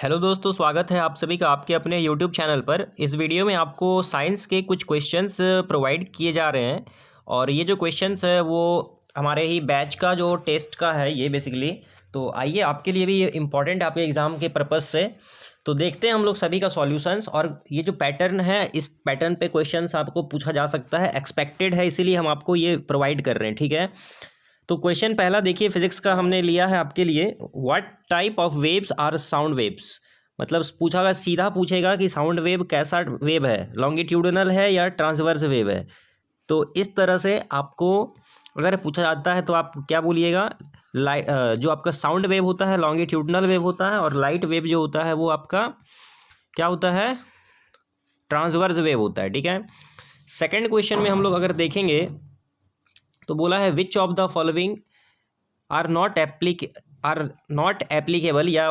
Hello दोस्तों, स्वागत है आप सभी का आपके अपने यूट्यूब चैनल पर। इस वीडियो में आपको साइंस के कुछ क्वेश्चंस प्रोवाइड किए जा रहे हैं और ये जो क्वेश्चंस है वो हमारे ही बैच का जो टेस्ट का है ये बेसिकली। तो आइए, आपके लिए भी ये इम्पॉर्टेंट आपके एग्ज़ाम के पर्पज़ से। तो देखते हैं हम लोग सभी का सॉल्यूशंस। और ये जो पैटर्न है, इस पैटर्न पे क्वेश्चंस आपको पूछा जा सकता है, एक्सपेक्टेड है, इसीलिए हम आपको ये प्रोवाइड कर रहे हैं। ठीक है, तो क्वेश्चन पहला देखिए, फिजिक्स का हमने लिया है आपके लिए। What type of waves are sound waves. मतलब पूछागा, सीधा पूछेगा कि साउंड वेव कैसा वेव है, लॉन्गिट्यूडनल है या ट्रांसवर्स वेव है। तो इस तरह से आपको अगर पूछा जाता है तो आप क्या बोलिएगा, लाइट जो आपका साउंड वेव होता है लॉन्गिट्यूडनल वेव होता है, और लाइट वेव जो होता है वो आपका क्या होता है, ट्रांसवर्स वेव होता है। ठीक है, सेकंड क्वेश्चन में हम लोग अगर देखेंगे तो बोला है which of the following are not applicable या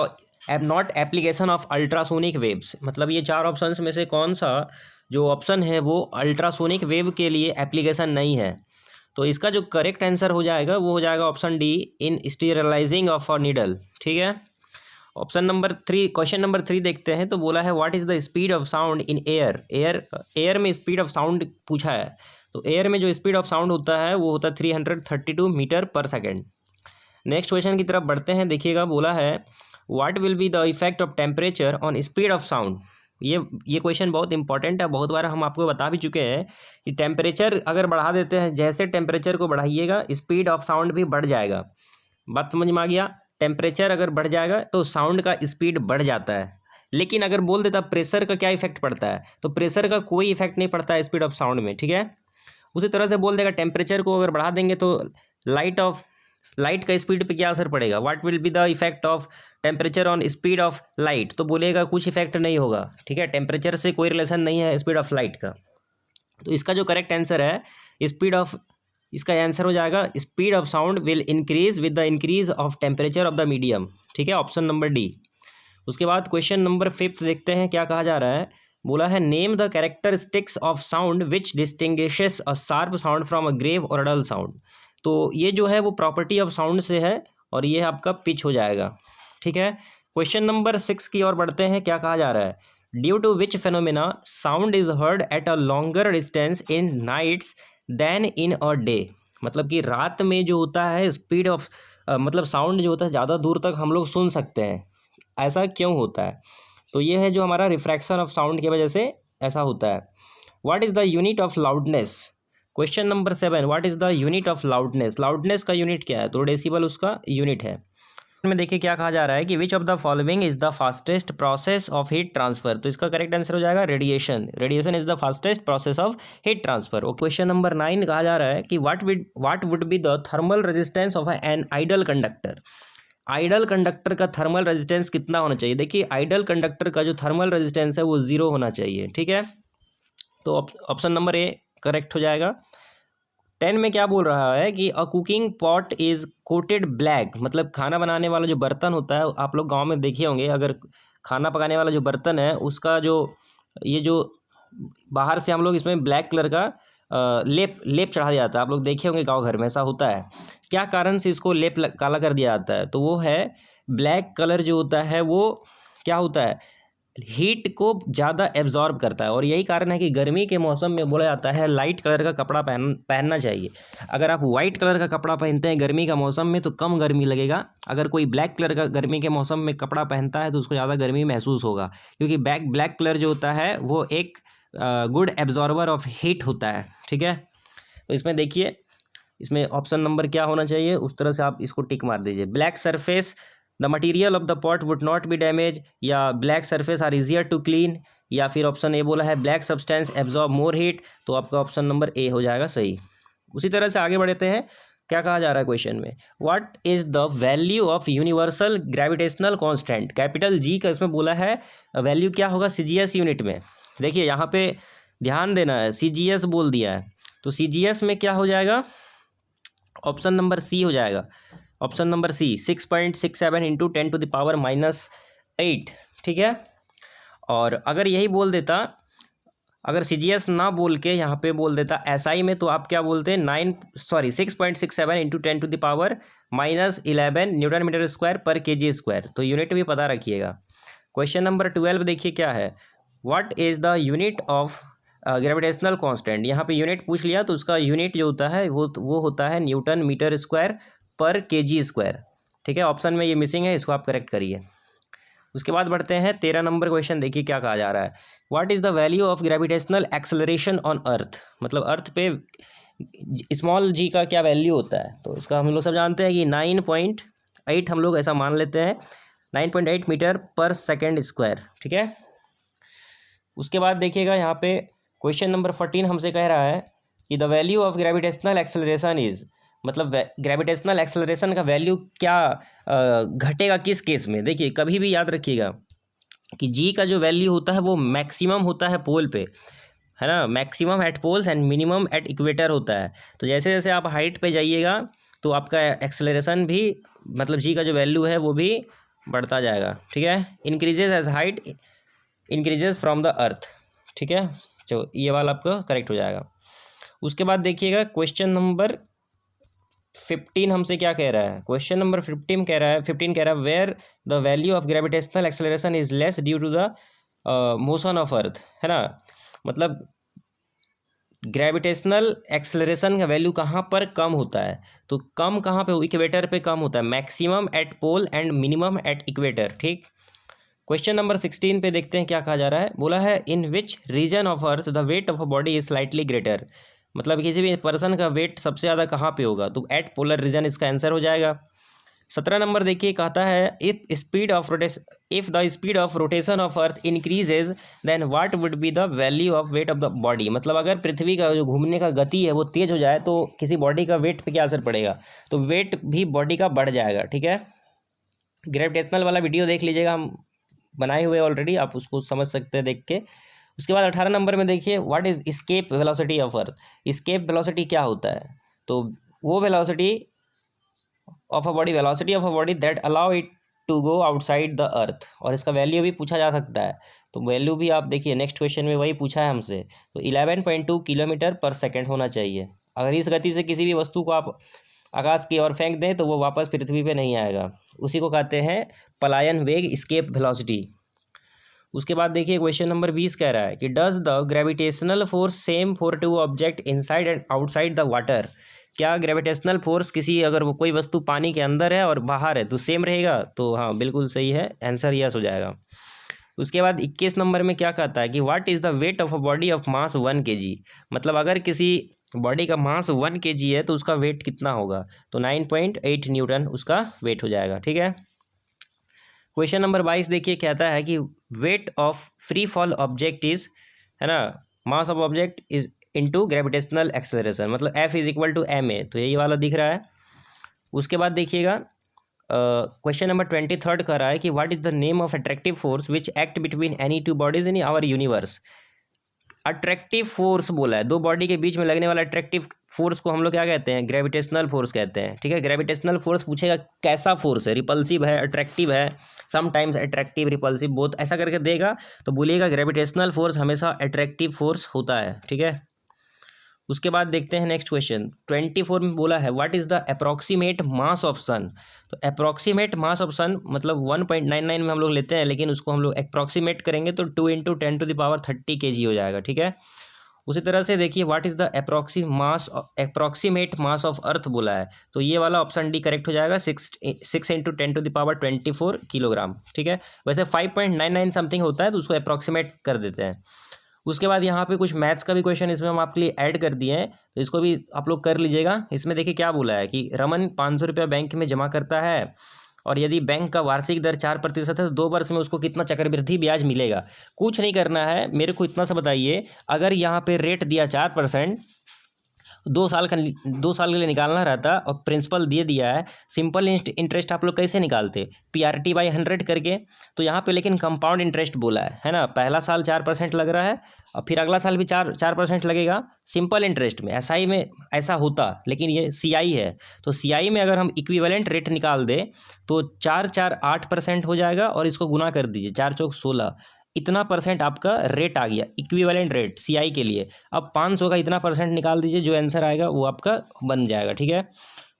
not application of ultrasonic waves. मतलब ये चार ऑप्शंस में से कौन सा जो ऑप्शन है वो अल्ट्रासोनिक वेव के लिए एप्लीकेशन नहीं है। तो इसका जो करेक्ट आंसर हो जाएगा वो हो जाएगा option D, in sterilising of a needle. ठीक है, ऑप्शन नंबर 3, क्वेश्चन नंबर 3 देखते हैं। तो बोला है what is the speed of sound in air. Air में स्पीड ऑफ साउंड पूछा है। तो एयर में जो स्पीड ऑफ साउंड होता है वो होता है 332 मीटर पर सेकेंड। नेक्स्ट क्वेश्चन की तरफ बढ़ते हैं। देखिएगा, बोला है what will be the effect of temperature on speed of sound. ये क्वेश्चन बहुत इंपॉर्टेंट है, बहुत बार हम आपको बता भी चुके हैं कि टेम्परेचर अगर बढ़ा देते हैं, जैसे टेम्परेचर को बढ़ाइएगा स्पीड ऑफ साउंड भी बढ़ जाएगा। बात समझ में आ गया, टेम्परेचर अगर बढ़ जाएगा तो साउंड का स्पीड बढ़ जाता है। लेकिन अगर बोल देता प्रेशर का क्या इफेक्ट पड़ता है, तो प्रेशर का कोई इफेक्ट नहीं पड़ता है स्पीड ऑफ साउंड में। ठीक है, उसी तरह से बोल देगा टेम्परेचर को अगर बढ़ा देंगे तो लाइट का स्पीड पे क्या असर पड़ेगा, what will be the effect of temperature on speed of light. तो बोलेगा कुछ इफेक्ट नहीं होगा। ठीक है, टेम्परेचर से कोई रिलेशन नहीं है स्पीड ऑफ लाइट का। तो इसका जो करेक्ट आंसर है इसका आंसर हो जाएगा speed of sound will increase with the increase of temperature of the medium. ठीक है, ऑप्शन नंबर डी। उसके बाद क्वेश्चन नंबर 5 देखते हैं क्या कहा जा रहा है। बोला है name the characteristics of sound which distinguishes a sharp sound from a grave और डल साउंड। तो ये जो है वो प्रॉपर्टी ऑफ साउंड से है और ये आपका पिच हो जाएगा। ठीक है, क्वेश्चन नंबर 6 की ओर बढ़ते हैं। क्या कहा जा रहा है, due to which phenomena sound is heard at a longer distance in nights than in a day. मतलब कि रात में जो होता है स्पीड ऑफ मतलब साउंड जो होता है ज़्यादा दूर तक हम लोग सुन सकते हैं। ऐसा क्यों होता है, तो ये है जो हमारा रिफ्रैक्शन ऑफ साउंड की वजह से ऐसा होता है। What is the unit of loudness. Question number 7, what is the unit of loudness. Loudness का यूनिट क्या है, तो डेसिबल उसका यूनिट है। में देखिए क्या कहा जा रहा है कि which of the following is the fastest process of heat transfer. तो इसका करेक्ट आंसर हो जाएगा radiation. Radiation is the fastest process of heat transfer. और क्वेश्चन नंबर 9 कहा जा रहा है कि what would be the thermal resistance of an ideal conductor. Ideal conductor का थर्मल रेजिस्टेंस कितना होना चाहिए। देखिए, आइडल कंडक्टर का जो थर्मल रेजिस्टेंस है वो 0 होना चाहिए। ठीक है, तो ऑप्शन नंबर ए करेक्ट हो जाएगा। 10 में क्या बोल रहा है कि a cooking pot is coated black. मतलब खाना बनाने वाला जो बर्तन होता है, आप लोग गांव में देखे होंगे, अगर खाना पकाने वाला जो बर्तन है उसका जो ये जो बाहर से हम लोग इसमें ब्लैक कलर का लेप चढ़ा दिया जाता है। आप लोग देखे होंगे गांव घर में ऐसा होता है। क्या कारण से इसको काला कर दिया जाता है, तो वो है ब्लैक कलर जो होता है वो क्या होता है, हीट को ज़्यादा एब्जॉर्ब करता है। और यही कारण है कि गर्मी के मौसम में बोला जाता है लाइट कलर का कपड़ा पहनना चाहिए। अगर आप वाइट कलर का कपड़ा पहनते हैं गर्मी का मौसम में तो कम गर्मी लगेगा। अगर कोई ब्लैक कलर का गर्मी के मौसम में कपड़ा पहनता है तो उसको ज़्यादा गर्मी महसूस होगा, क्योंकि ब्लैक कलर जो होता है वो एक गुड एब्जॉर्बर ऑफ हीट होता है। ठीक है, तो इसमें देखिए, इसमें ऑप्शन नंबर क्या होना चाहिए, उस तरह से आप इसको टिक मार दीजिए। Black surface the material of the pot would not be damage, या black surface are easier to clean, या फिर ऑप्शन ए बोला है black substance absorb more heat. तो आपका ऑप्शन नंबर ए हो जाएगा सही। उसी तरह से आगे बढ़ते हैं। क्या कहा जा रहा है क्वेश्चन में, what is the value of universal gravitational constant. Capital G का इसमें बोला है वैल्यू क्या होगा सीजीएस यूनिट में। देखिए यहाँ पे ध्यान देना है, सीजीएस बोल दिया है, तो सीजीएस में क्या हो जाएगा, ऑप्शन नंबर सी हो जाएगा। Option number C 6.67 into 10⁻⁻8। ठीक है, और अगर यही बोल देता, अगर सीजीएस ना बोल के यहाँ पे बोल देता एसआई में, तो आप क्या बोलते हैं 6.67 इंटू 10⁻⁻11 न्यूटन मीटर स्क्वायर पर केजी स्क्वायर। तो यूनिट भी पता रखिएगा। क्वेश्चन नंबर 12 देखिए क्या है, what is the unit of gravitational constant. यहाँ पे यूनिट पूछ लिया तो उसका यूनिट जो होता है वो होता है न्यूटन मीटर स्क्वायर पर केजी स्क्वायर। ठीक है, ऑप्शन में ये मिसिंग है, इसको आप करेक्ट करिए। उसके बाद बढ़ते हैं 13 नंबर क्वेश्चन, देखिए क्या कहा जा रहा है, what is the value of gravitational acceleration on earth. मतलब अर्थ पे स्मॉल जी का क्या वैल्यू होता है। तो इसका हम लोग सब जानते हैं कि 9.8 हम लोग ऐसा मान लेते हैं, 9.8 मीटर पर सेकेंड स्क्वायर। ठीक है, उसके बाद देखिएगा यहाँ पे क्वेश्चन नंबर 14 हमसे कह रहा है कि the value of gravitational acceleration is, मतलब ग्रेविटेशनल एक्सेलरेशन का वैल्यू क्या घटेगा किस केस में। देखिए कभी भी याद रखिएगा कि जी का जो वैल्यू होता है वो मैक्सिमम होता है पोल पे, है ना, maximum at poles and minimum at equator होता है। तो जैसे जैसे आप हाइट पे जाइएगा तो आपका एक्सेलरेशन भी, मतलब जी का जो वैल्यू है वो भी बढ़ता जाएगा। ठीक है, increases as height increases from the earth. ठीक है, तो ये वाला आपका करेक्ट हो जाएगा। उसके बाद देखिएगा क्वेश्चन नंबर 15 हमसे क्या कह रहा है, क्वेश्चन नंबर 15 कह रहा है where the value of gravitational acceleration is less due to the motion of earth, है ना। मतलब ग्रेविटेशनल एक्सेलरेशन का वैल्यू कहाँ पर कम होता है, तो कम कहाँ पे, इक्वेटर पे कम होता है, maximum at pole and minimum at equator. ठीक, क्वेश्चन नंबर 16 पे देखते हैं क्या कहा जा रहा है, बोला है in which region of earth the weight of a body is slightly greater. मतलब किसी भी पर्सन का वेट सबसे ज़्यादा कहाँ पे होगा, तो एट पोलर रीजन इसका आंसर हो जाएगा। 17 नंबर देखिए, कहता है if the speed of rotation of earth increases then what would be the value of weight of the body. मतलब अगर पृथ्वी का जो घूमने का गति है वो तेज हो जाए तो किसी बॉडी का वेट पे क्या असर पड़ेगा, तो वेट भी बॉडी का बढ़ जाएगा। ठीक है, ग्रेविटेशनल वाला वीडियो देख लीजिएगा, हम बनाए हुए ऑलरेडी, आप उसको समझ सकते हैं देख के। उसके बाद 18 नंबर में देखिए what is escape velocity of earth. Escape velocity क्या होता है, तो वो velocity of a body that allow it to go outside the earth. और इसका वैल्यू भी पूछा जा सकता है, तो वैल्यू भी आप देखिए नेक्स्ट क्वेश्चन में वही पूछा है हमसे, तो 11.2 किलोमीटर पर सेकेंड होना चाहिए। अगर इस गति से किसी भी वस्तु को आप आकाश की ओर फेंक दें तो वो वापस पृथ्वी पे नहीं आएगा, उसी को कहते हैं पलायन वेग, एस्केप वेलोसिटी। उसके बाद देखिए क्वेश्चन नंबर 20 कह रहा है कि does the gravitational force same for two object inside and outside the water. क्या ग्रेविटेशनल फोर्स किसी, अगर वो कोई वस्तु पानी के अंदर है और बाहर है तो सेम रहेगा, तो हाँ बिल्कुल सही है, आंसर यस हो जाएगा। उसके बाद 21 नंबर में क्या कहता है कि what is the weight of a body of mass 1 kg। मतलब अगर किसी बॉडी का मास 1 kg है तो उसका वेट कितना होगा, तो 9.8 न्यूटन उसका वेट हो जाएगा। ठीक है, क्वेश्चन नंबर 22 देखिए, कहता है कि weight of free fall object is, है ना, mass of object is into gravitational acceleration, मतलब F is equal to ma, तो यही वाला दिख रहा है। उसके बाद देखिएगा क्वेश्चन नंबर 23 कर रहा है कि what is the name of attractive force which act between any two bodies in our universe. Attractive force बोला है, दो बॉडी के बीच में लगने वाला अट्रैक्टिव फोर्स को हम लोग क्या कहते हैं, ग्रेविटेशनल फोर्स कहते हैं। ठीक है, ग्रेविटेशनल फोर्स पूछेगा कैसा फोर्स है, रिपल्सिव है, अट्रैक्टिव है, समटाइम्स अट्रैक्टिव रिपल्सिव बोथ, ऐसा करके देगा तो बोलिएगा ग्रेविटेशनल फोर्स हमेशा अट्रैक्टिव फोर्स होता है। ठीक है, उसके बाद देखते हैं नेक्स्ट क्वेश्चन 24 में बोला है what is the approximate mass of sun. तो अप्रॉक्सीमेट मास ऑफ सन मतलब 1.99 में हम लोग लेते हैं, लेकिन उसको हम लोग अप्रॉक्सीमेट करेंगे तो 2 × 10⁻30 kg हो जाएगा। ठीक है, उसी तरह से देखिए what is the approximate mass of earth बोला है, तो ये वाला ऑप्शन डी करेक्ट हो जाएगा, 6 × 10⁻24 किलोग्राम। ठीक है, वैसे 5.99 समथिंग होता है तो उसको अप्रॉक्सीमेट कर देते हैं। उसके बाद यहाँ पे कुछ मैथ्स का भी क्वेश्चन इसमें हम आपके लिए ऐड कर दिए हैं, तो इसको भी आप लोग कर लीजिएगा। इसमें देखिए क्या बोला है कि रमन 500 रुपया बैंक में जमा करता है और यदि बैंक का वार्षिक दर 4% है तो 2 वर्ष में उसको कितना चक्रवृद्धि ब्याज मिलेगा। कुछ नहीं करना है, मेरे को इतना सा बताइए, अगर यहाँ पे रेट दिया 4%, 2 साल के लिए निकालना रहता और प्रिंसिपल दे दिया है, सिंपल इंटरेस्ट आप लोग कैसे निकालते, PRT/100 करके। तो यहाँ पे लेकिन कंपाउंड इंटरेस्ट बोला है ना, पहला साल 4% लग रहा है और फिर अगला साल भी 4% लगेगा सिंपल इंटरेस्ट में। SI में ऐसा होता, लेकिन ये CI है, तो CI में अगर हम इक्विवेलेंट रेट निकाल दें तो 4×4 8% हो जाएगा और इसको गुना कर दीजिए, 4×4 16, इतना परसेंट आपका रेट आ गया, इक्विवेलेंट रेट CI के लिए। अब 500 का इतना परसेंट निकाल दीजिए, जो आंसर आएगा वो आपका बन जाएगा। ठीक है,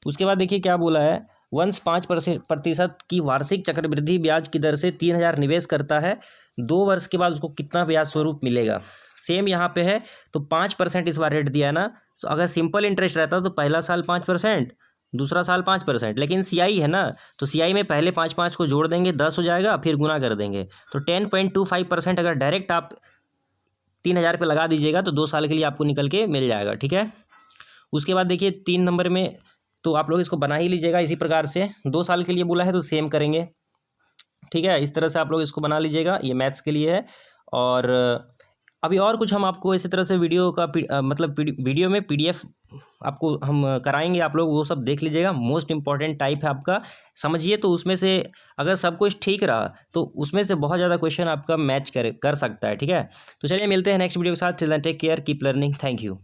उसके बाद देखिए क्या बोला है वंश 5% की वार्षिक चक्रवृद्धि ब्याज की दर से 3,000 निवेश करता है, 2 वर्ष के बाद उसको कितना ब्याज स्वरूप मिलेगा। सेम यहाँ पे है, तो 5% इस बार रेट दिया है ना, तो अगर सिंपल इंटरेस्ट रहता तो पहला साल 5%, दूसरा साल 5%, लेकिन सीआई है ना, तो सीआई में पहले 5 को जोड़ देंगे, 10 हो जाएगा, फिर गुना कर देंगे, तो 10.25% अगर डायरेक्ट आप 3,000 पे लगा दीजिएगा तो 2 साल के लिए आपको निकल के मिल जाएगा। ठीक है, उसके बाद देखिए 3 नंबर में, तो आप लोग इसको बना ही लीजिएगा इसी प्रकार से, 2 साल के लिए बोला है तो सेम करेंगे। ठीक है, इस तरह से आप लोग इसको बना लीजिएगा, ये मैथ्स के लिए है। और अभी और कुछ हम आपको इसी तरह से वीडियो का मतलब वीडियो में PDF आपको हम कराएंगे, आप लोग वो सब देख लीजिएगा। मोस्ट इंपॉर्टेंट टाइप है आपका, समझिए, तो उसमें से अगर सब कुछ ठीक रहा तो उसमें से बहुत ज़्यादा क्वेश्चन आपका मैच कर सकता है। ठीक है, तो चलिए मिलते हैं नेक्स्ट वीडियो के साथ। Till then take care, keep learning, thank you.